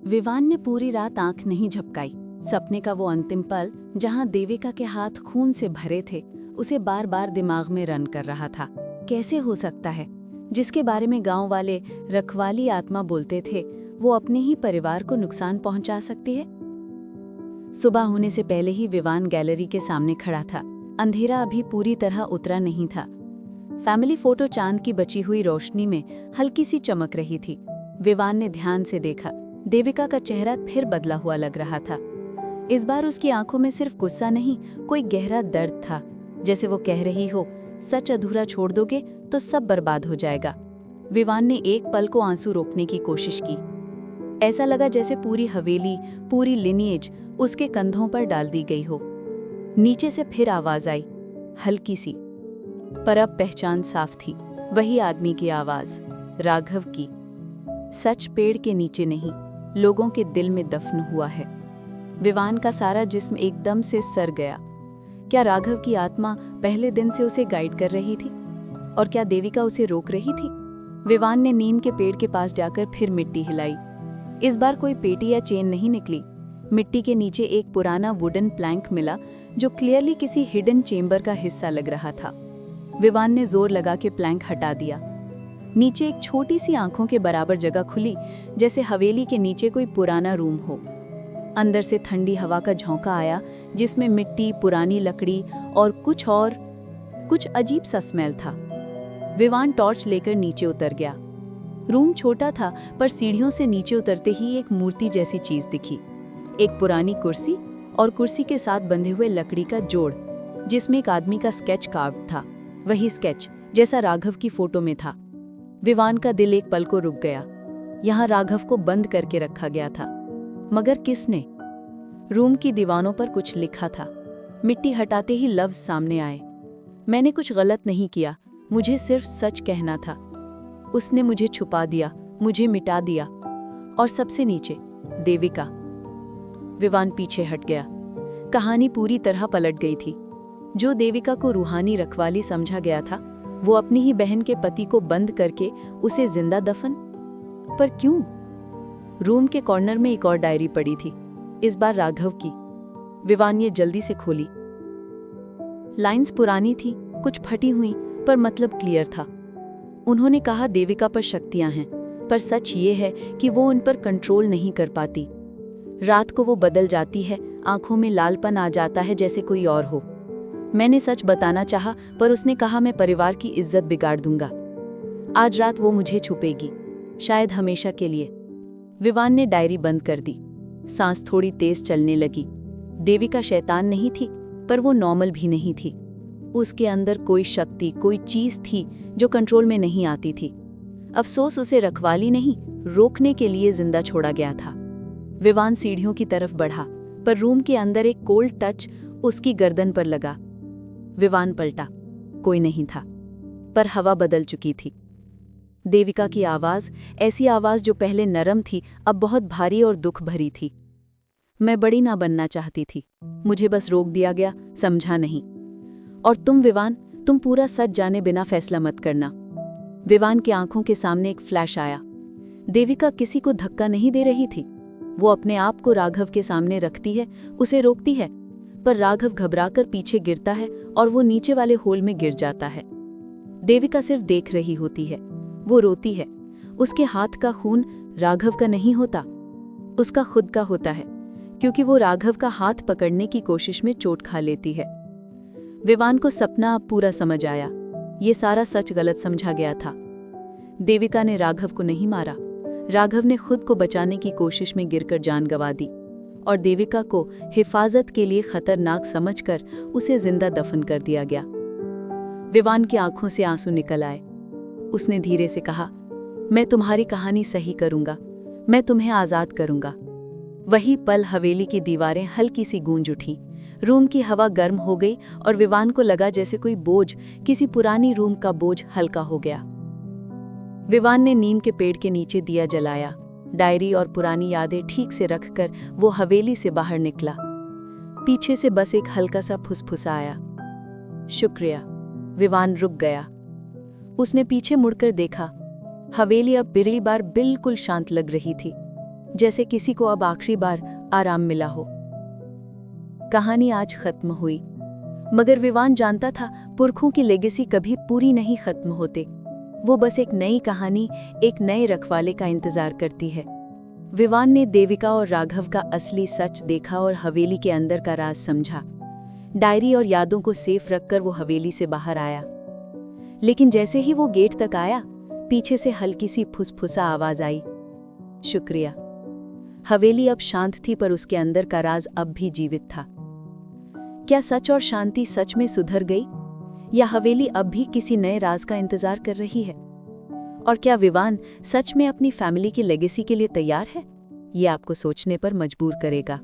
विवान ने पूरी रात आंख नहीं झपकाई। सपने का वो अंतिम पल जहां देविका के हाथ खून से भरे थे, उसे बार बार दिमाग में रन कर रहा था। कैसे हो सकता है जिसके बारे में गांव वाले रखवाली आत्मा बोलते थे, वो अपने ही परिवार को नुकसान पहुंचा सकती है। सुबह होने से पहले ही विवान गैलरी के सामने खड़ा था। अंधेरा अभी पूरी तरह उतरा नहीं था। फैमिली फोटो चांद की बची हुई रोशनी में हल्की सी चमक रही थी। विवान ने ध्यान से देखा। देविका का चेहरा फिर बदला हुआ लग रहा था। इस बार उसकी आंखों में सिर्फ गुस्सा नहीं, कोई गहरा दर्द था, जैसे वो कह रही हो, सच अधूरा छोड़ दोगे तो सब बर्बाद हो जाएगा। विवान ने एक पल को आंसू रोकने की कोशिश की। ऐसा लगा जैसे पूरी हवेली, पूरी लिनिएज उसके कंधों पर डाल दी गई हो। नीचे से फिर आवाज आई, हल्की सी, पर अब पहचान साफ थी। वही आदमी की आवाज, राघव की। सच पेड़ के नीचे नहीं, लोगों के दिल में दफन हुआ है। विवान का सारा जिस्म एकदम से सर गया। क्या राघव की आत्मा पहले दिन से उसे गाइड कर रही थी? और क्या देविका उसे रोक रही थी? विवान ने नीम के पेड़ के पास जाकर फिर मिट्टी हिलाई। इस बार कोई पेटी या चेन नहीं निकली। मिट्टी के नीचे एक पुराना वुडन प्लैंक मिला, जो क्लियरली किसी हिडन चेंबर का हिस्सा लग रहा था। विवान ने जोर लगा के प्लैंक हटा दिया। नीचे एक छोटी सी आंखों के बराबर जगह खुली, जैसे हवेली के नीचे कोई पुराना रूम हो। अंदर से ठंडी हवा का झोंका आया, जिसमें मिट्टी, पुरानी लकड़ी और कुछ अजीब सा स्मेल था। विवान टॉर्च लेकर नीचे उतर गया। रूम छोटा था, पर सीढ़ियों से नीचे उतरते ही एक मूर्ति जैसी चीज दिखी। एक पुरानी कुर्सी और कुर्सी के साथ बंधे हुए लकड़ी का जोड़, जिसमें एक आदमी का स्केच कार्व था। वही स्केच जैसा राघव की फोटो में था। विवान का दिल एक पल को रुक गया। यहाँ राघव को बंद करके रखा गया था, मगर किसने? रूम की दीवानों पर कुछ लिखा था। मिट्टी हटाते ही लफ्ज सामने आए, मैंने कुछ गलत नहीं किया, मुझे सिर्फ सच कहना था। उसने मुझे छुपा दिया, मुझे मिटा दिया। और सबसे नीचे देविका। विवान पीछे हट गया। कहानी पूरी तरह पलट गई थी। जो देविका को रूहानी रखवाली समझा गया था, वो अपनी ही बहन के पति को बंद करके उसे जिंदा दफन। पर क्यों? रूम के कॉर्नर में एक और डायरी पड़ी थी, इस बार राघव की। विवान ने जल्दी से खोली। लाइंस पुरानी थी, कुछ फटी हुई, पर मतलब क्लियर था। उन्होंने कहा देविका पर शक्तियां हैं, पर सच ये है कि वो उन पर कंट्रोल नहीं कर पाती। रात को वो बदल जाती है, आंखों में लालपन आ जाता है जैसे कोई और हो। मैंने सच बताना चाहा, पर उसने कहा मैं परिवार की इज्जत बिगाड़ दूंगा। आज रात वो मुझे छुपेगी, शायद हमेशा के लिए। विवान ने डायरी बंद कर दी। सांस थोड़ी तेज चलने लगी। देविका शैतान नहीं थी, पर वो नॉर्मल भी नहीं थी। उसके अंदर कोई शक्ति, कोई चीज थी जो कंट्रोल में नहीं आती थी। अफसोस उसे रखवाली नहीं, रोकने के लिए जिंदा छोड़ा गया था। विवान सीढ़ियों की तरफ बढ़ा, पर रूम के अंदर एक कोल्ड टच उसकी गर्दन पर लगा। विवान पलटा, कोई नहीं था, पर हवा बदल चुकी थी। देविका की आवाज, ऐसी आवाज जो पहले नरम थी, अब बहुत भारी और दुख भरी थी। मैं बड़ी ना बनना चाहती थी, मुझे बस रोक दिया गया, समझा नहीं। और तुम विवान, तुम पूरा सच जाने बिना फैसला मत करना। विवान की आंखों के सामने एक फ्लैश आया। देविका किसी को धक्का नहीं दे रही थी। वो अपने आप को राघव के सामने रखती है, उसे रोकती है, पर राघव घबराकर पीछे गिरता है और वो नीचे वाले होल में गिर जाता है। देविका सिर्फ देख रही होती है। वो रोती है। उसके हाथ का खून राघव का नहीं होता, उसका खुद का होता है, क्योंकि वो राघव का हाथ पकड़ने की कोशिश में चोट खा लेती है। विवान को सपना अब पूरा समझ आया। ये सारा सच गलत समझा गया था। देविका ने राघव को नहीं मारा। राघव ने खुद को बचाने की कोशिश में गिरकर जान गंवा दी, और देविका को हिफाजत के लिए खतरनाक समझकर उसे जिंदा दफन कर दिया गया। विवान की आंखों से आंसू निकल आए। उसने धीरे से कहा, मैं तुम्हारी कहानी सही करूंगा, मैं तुम्हें आजाद करूंगा। वही पल हवेली की दीवारें हल्की सी गूंज उठी। रूम की हवा गर्म हो गई और विवान को लगा जैसे कोई बोझ, किसी पुरानी रूम का बोझ हल्का हो गया। विवान ने नीम के पेड़ के नीचे दिया जलाया। डायरी और पुरानी यादें ठीक से रखकर वो हवेली से बाहर निकला। पीछे से बस एक हल्का सा फुसफुसा आया, शुक्रिया। विवान रुक गया। उसने पीछे मुड़कर देखा। हवेली अब पहली बार बिल्कुल शांत लग रही थी। जैसे किसी को अब आखिरी बार आराम मिला हो। कहानी आज खत्म हुई, मगर विवान जानता था पुरखों की लेगेसी कभी पूरी नहीं खत्म होते। वो बस एक नई कहानी, एक नए रखवाले का इंतजार करती है। विवान ने देविका और राघव का असली सच देखा और हवेली के अंदर का राज समझा। डायरी और यादों को सेफ रखकर वो हवेली से बाहर आया। लेकिन जैसे ही वो गेट तक आया, पीछे से हल्की सी फुसफुसा आवाज आई, शुक्रिया। हवेली अब शांत थी, पर उसके अंदर का राज अब भी जीवित था। क्या सच और शांति सच में सुधर गई, या हवेली अब भी किसी नए राज का इंतजार कर रही है? और क्या विवान सच में अपनी फैमिली की लेगेसी के लिए तैयार है? ये आपको सोचने पर मजबूर करेगा।